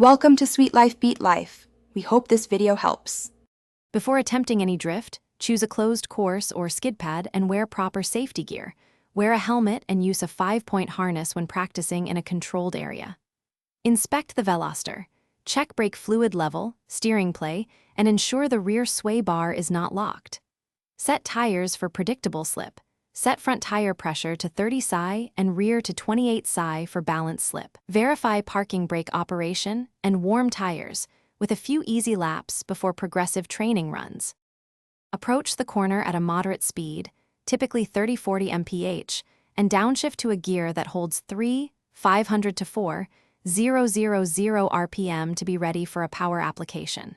Welcome to Sweet Life Beat Life. We hope this video helps. Before attempting any drift, choose a closed course or skid pad and wear proper safety gear. Wear a helmet and use a 5-point harness when practicing in a controlled area. Inspect the Veloster. Check brake fluid level, steering play, and ensure the rear sway bar is not locked. Set tires for predictable slip. Set front tire pressure to 30 psi and rear to 28 psi for balanced slip. Verify parking brake operation and warm tires with a few easy laps before progressive training runs. Approach the corner at a moderate speed, typically 30-40 mph, and downshift to a gear that holds 500 to 4,000 RPM to be ready for a power application.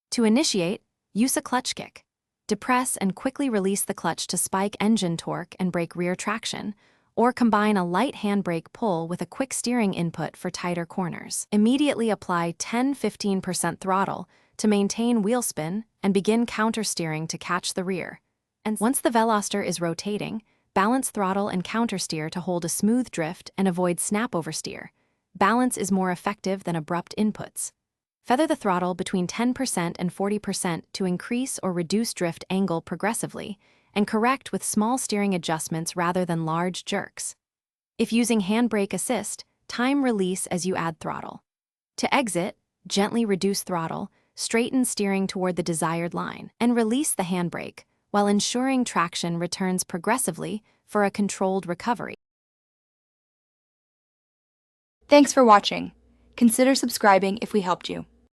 To initiate, use a clutch kick. Depress and quickly release the clutch to spike engine torque and brake rear traction, or combine a light handbrake pull with a quick steering input for tighter corners. Immediately apply 10-15% throttle to maintain wheel spin and begin countersteering to catch the rear. And once the Veloster is rotating, balance throttle and countersteer to hold a smooth drift and avoid snap oversteer. Balance is more effective than abrupt inputs. Feather the throttle between 10% and 40% to increase or reduce drift angle progressively, and correct with small steering adjustments rather than large jerks. If using handbrake assist, time release as you add throttle. To exit, gently reduce throttle, straighten steering toward the desired line, and release the handbrake, while ensuring traction returns progressively for a controlled recovery. Thanks for watching. Consider subscribing if we helped you.